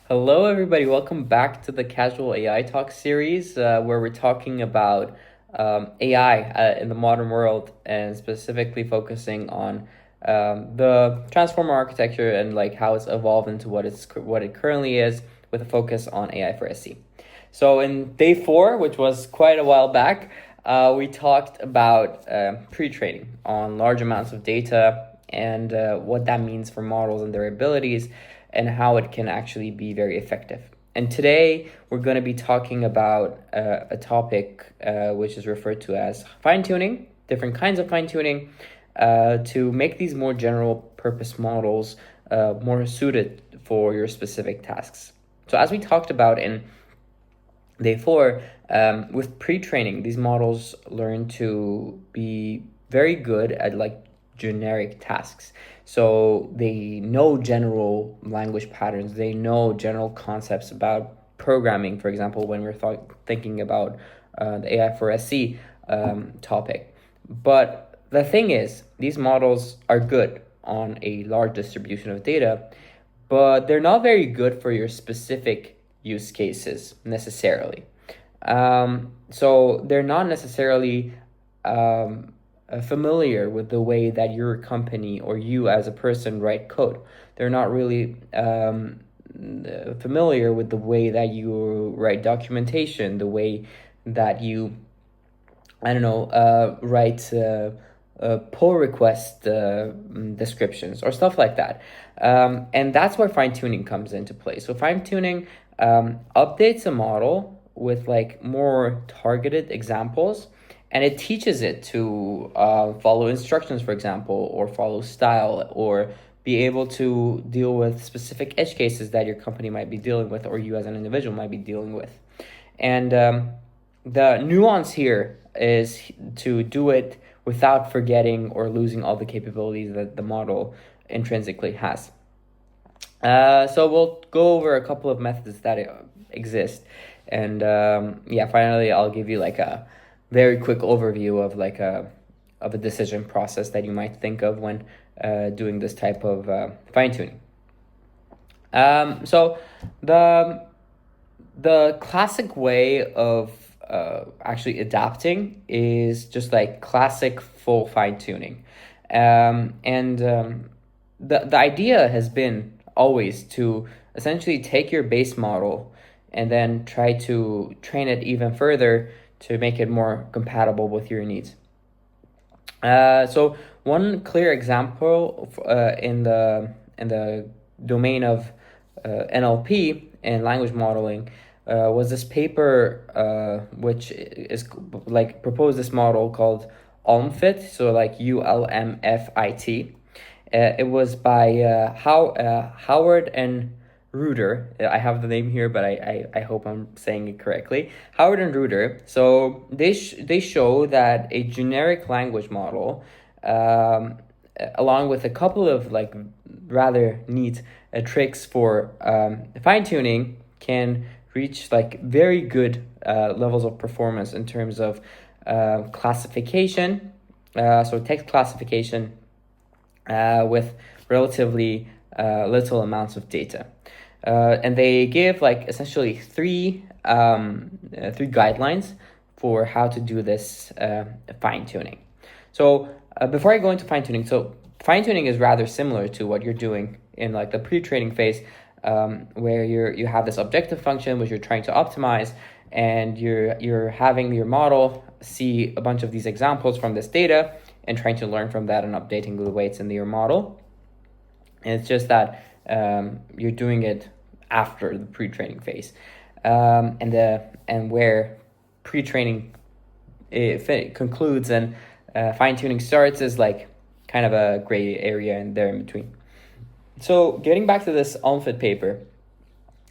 Hello, everybody. Welcome back to the Casual AI Talk series, where we're talking about AI in the modern world, and specifically focusing on the transformer architecture and like how it's evolved into what it currently is, with a focus on AI for SC. So in day 4, which was quite a while back, we talked about pre-training on large amounts of data and what that means for models and their abilities, and how it can actually be very effective. And today we're going to be talking about a topic which is referred to as fine-tuning, different kinds of fine-tuning, to make these more general purpose models more suited for your specific tasks. So as we talked about in day 4, with pre-training, these models learn to be very good at like generic tasks. So they know general language patterns, they know general concepts about programming, for example, when we're thinking about the AI for SC topic. But the thing is, these models are good on a large distribution of data, but they're not very good for your specific use cases necessarily. So they're not necessarily familiar with the way that your company or you as a person write code. They're not really familiar with the way that you write documentation, the way that you, write pull request descriptions or stuff like that. And that's where fine-tuning comes into play. So fine-tuning updates a model with like more targeted examples, and it teaches it to follow instructions, for example, or follow style, or be able to deal with specific edge cases that your company might be dealing with, or you as an individual might be dealing with. And the nuance here is to do it without forgetting or losing all the capabilities that the model intrinsically has. So we'll go over a couple of methods that exist. And finally, I'll give you like a very quick overview of like a decision process that you might think of when doing this type of fine-tuning. So the classic way of actually adapting is just like classic full fine-tuning. The idea has been always to essentially take your base model and then try to train it even further to make it more compatible with your needs. So one clear example in the domain of NLP and language modeling was this paper which is like proposed this model called ULMFiT, so like ULMFiT. It was by Howard and Reuter. I have the name here, but I hope I'm saying it correctly. Howard and Reuter. So they show that a generic language model, along with a couple of like rather neat tricks for fine-tuning, can reach like very good levels of performance in terms of classification. So text classification with relatively little amounts of data. And they give like essentially three guidelines for how to do this fine-tuning. So before I go into fine-tuning, so fine-tuning is rather similar to what you're doing in like the pre-training phase, where you have this objective function which you're trying to optimize, and you're having your model see a bunch of these examples from this data and trying to learn from that and updating the weights in your model. And it's just that you're doing it after the pre-training phase, and where pre-training concludes and fine-tuning starts is like kind of a gray area in there in between. So getting back to this ULMFiT paper,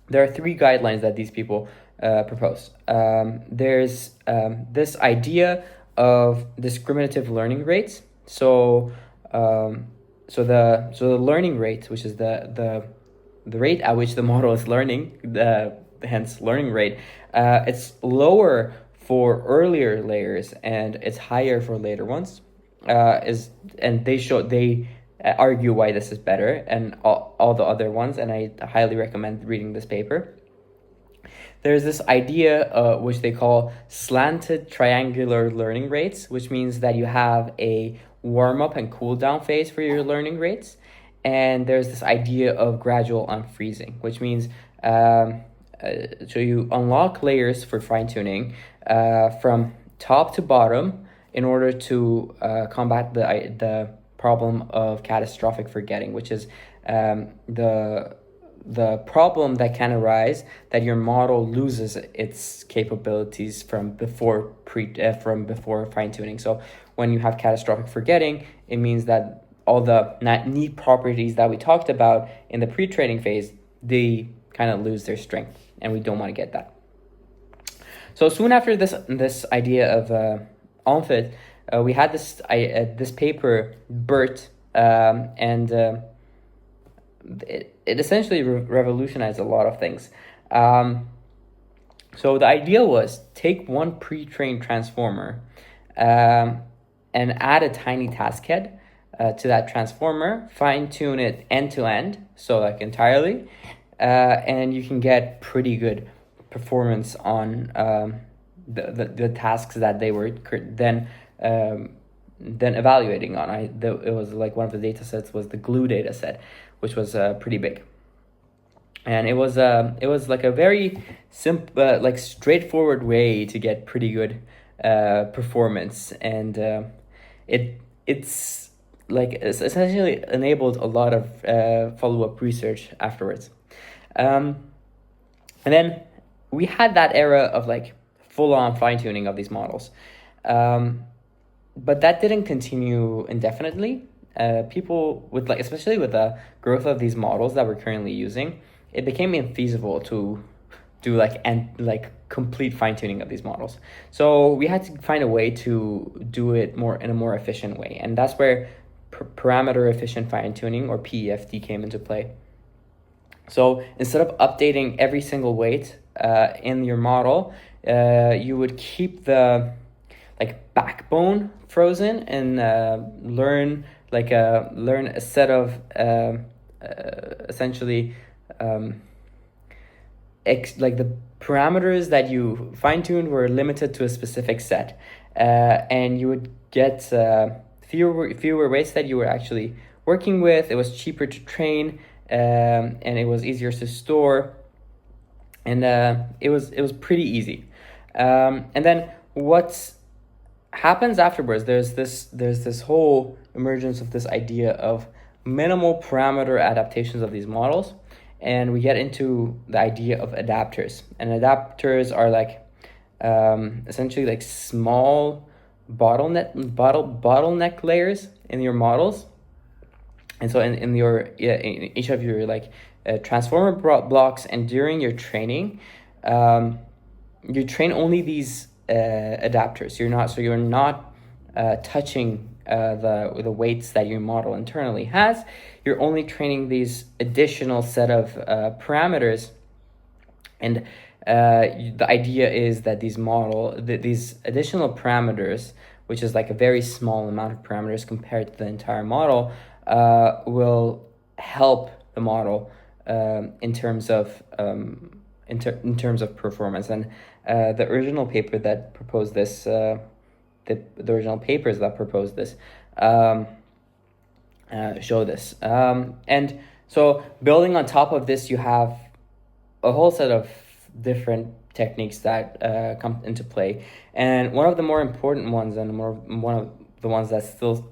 there are three guidelines that these people propose. There's this idea of discriminative learning rates. So the learning rate, which is the rate at which the model is learning, hence learning rate, it's lower for earlier layers and it's higher for later ones. They argue why this is better and all the other ones, and I highly recommend reading this paper. There's this idea which they call slanted triangular learning rates, which means that you have a warm-up and cool-down phase for your learning rates. And there's this idea of gradual unfreezing, which means so you unlock layers for fine-tuning from top to bottom in order to combat the problem of catastrophic forgetting, which is the problem that can arise that your model loses its capabilities from before fine-tuning. So when you have catastrophic forgetting, it means that all the neat properties that we talked about in the pre-training phase, they kind of lose their strength, and we don't want to get that. So soon after this idea of ULMFiT, we had this paper BERT, and it essentially revolutionized a lot of things. So the idea was take one pre-trained transformer and add a tiny task head to that transformer, fine-tune it end-to-end, so like entirely, and you can get pretty good performance on the tasks that they were then evaluating on. It was like one of the data sets was the glue data set, which was pretty big, and it was like a very simple, like straightforward way to get pretty good performance, and it's essentially enabled a lot of follow-up research afterwards. And then we had that era of like full-on fine-tuning of these models, but that didn't continue indefinitely. People with especially with the growth of these models that we're currently using, it became infeasible to do complete fine-tuning of these models. So we had to find a way to do it in a more efficient way, and that's where parameter efficient fine-tuning, or PEFT, came into play. So instead of updating every single weight in your model, you would keep the backbone frozen and learn a set of essentially the parameters that you fine-tuned were limited to a specific set, and you would get fewer weights that you were actually working with. It was cheaper to train, and it was easier to store, and it was pretty easy. And then what happens afterwards, there's this whole emergence of this idea of minimal parameter adaptations of these models, and we get into the idea of adapters. And adapters are essentially like small bottleneck layers in your models. And so in each of your transformer blocks, and during your training, you train only these adapters. You're not touching the weights that your model internally has. You're only training these additional set of parameters, and the idea is that these additional parameters, which is like a very small amount of parameters compared to the entire model, will help the model in terms of performance. And the original paper that proposed this, the original papers that proposed this, show this. And so building on top of this, you have a whole set of different techniques that come into play. And one of the more important ones, and one of the ones that still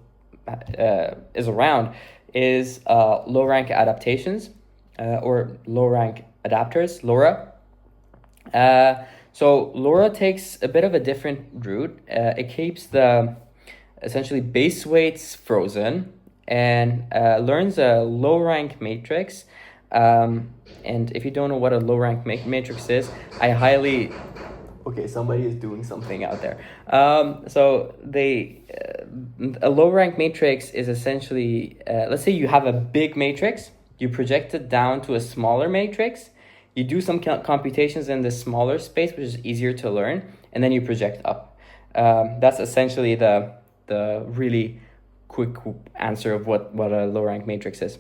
is around, is low rank adaptations, or low rank adapters, LoRA. So LoRA takes a bit of a different route. It keeps the essentially base weights frozen, and learns a low rank matrix. And if you don't know what a low rank matrix is, I highly... Okay, somebody is doing something out there. So a low rank matrix is essentially, let's say you have a big matrix, you project it down to a smaller matrix, you do some computations in this smaller space, which is easier to learn, and then you project up. That's essentially the really quick answer of what a low rank matrix is.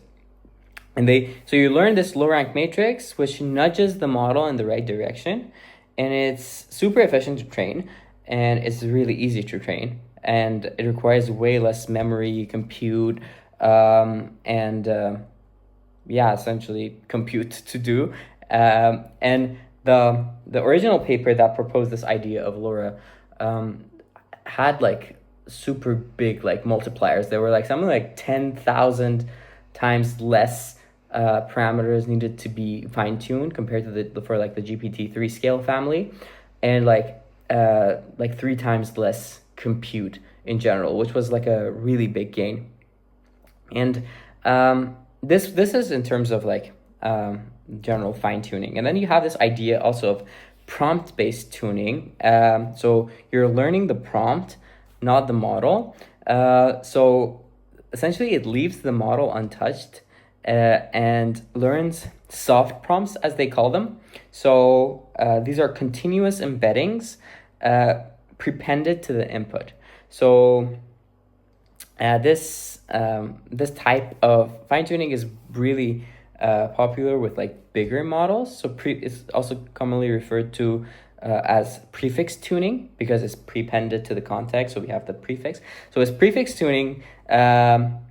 And so you learn this low rank matrix, which nudges the model in the right direction, and it's super efficient to train, and it's really easy to train, and it requires way less memory, compute, essentially compute to do. And the original paper that proposed this idea of LoRa had like super big like multipliers. There were like something like 10,000 times less parameters needed to be fine-tuned compared to the GPT-3 scale family, and like 3 times less compute in general, which was like a really big gain. And this is in terms of like general fine-tuning. And then you have this idea also of prompt-based tuning. So you're learning the prompt, not the model. So essentially it leaves the model untouched and learns soft prompts, as they call them. So these are continuous embeddings prepended to the input. So this type of fine-tuning is really popular with like bigger models. So it's also commonly referred to as prefix tuning, because it's prepended to the context. So we have the prefix. So it's prefix tuning. So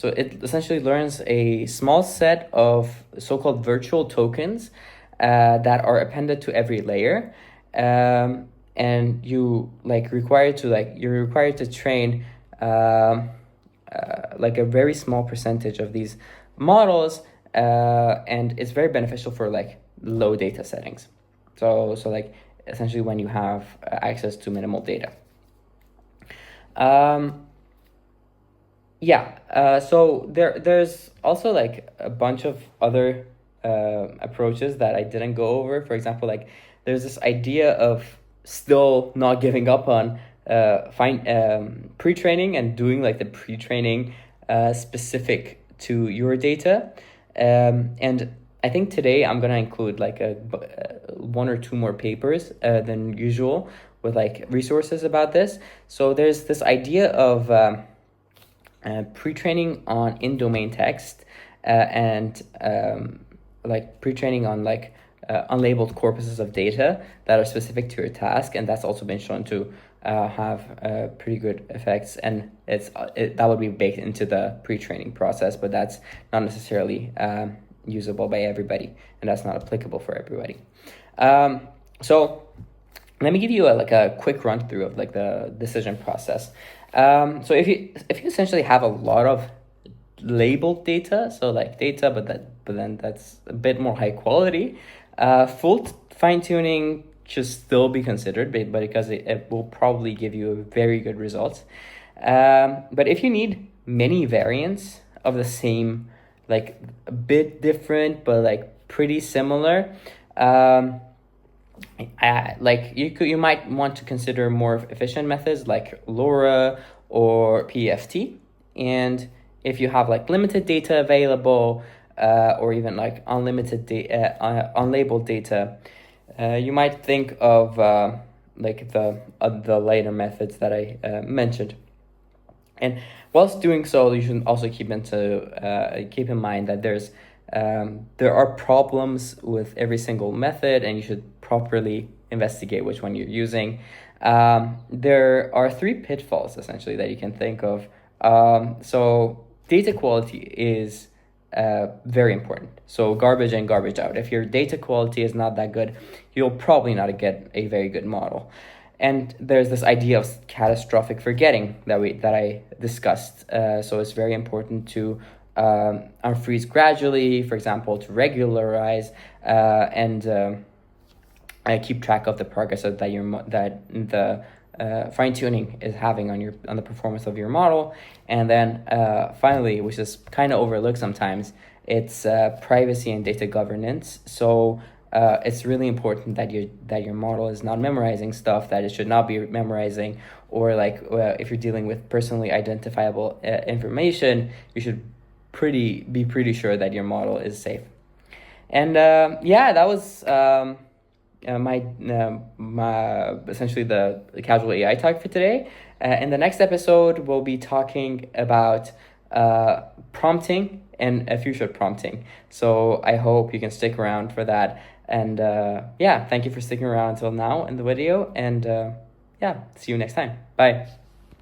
it essentially learns a small set of so-called virtual tokens that are appended to every layer, and you're required to train like a very small percentage of these models, and it's very beneficial for like low data settings. So like essentially when you have access to minimal data. So there's also like a bunch of other approaches that I didn't go over. For example, like there's this idea of still not giving up on pre-training and doing like the pre-training specific to your data. And I think today I'm gonna include like one or two more papers than usual with like resources about this. So there's this idea of pre-training on in-domain text and like pre-training on like unlabeled corpuses of data that are specific to your task, and that's also been shown to have pretty good effects, and that would be baked into the pre-training process, but that's not necessarily usable by everybody, and that's not applicable for everybody. So let me give you a quick run through of like the decision process. So if you essentially have a lot of labeled data, so like data, but then that's a bit more high quality, full fine-tuning should still be considered, but because it will probably give you very good results. But if you need many variants of the same, like a bit different but like pretty similar, you might want to consider more efficient methods like LoRA or PEFT. And if you have like limited data available, or even like unlimited unlabeled data, you might think of like the later methods that I mentioned. And whilst doing so, you should also keep in mind that there are problems with every single method, and you should properly investigate which one you're using. There are 3 pitfalls essentially that you can think of. So data quality is very important. So garbage in, garbage out. If your data quality is not that good, you'll probably not get a very good model. And there's this idea of catastrophic forgetting that I discussed. So it's very important to unfreeze gradually, for example, to regularize and keep track of the progress that the fine-tuning is having on the performance of your model. And then finally, which is kind of overlooked sometimes, it's privacy and data governance. So it's really important that your model is not memorizing stuff that it should not be memorizing, or like if you're dealing with personally identifiable information, you should be pretty sure that your model is safe. And that was my essentially the casual AI talk for today. In the next episode, we'll be talking about prompting and future prompting. So I hope you can stick around for that. And yeah, thank you for sticking around until now in the video. And yeah, see you next time. Bye.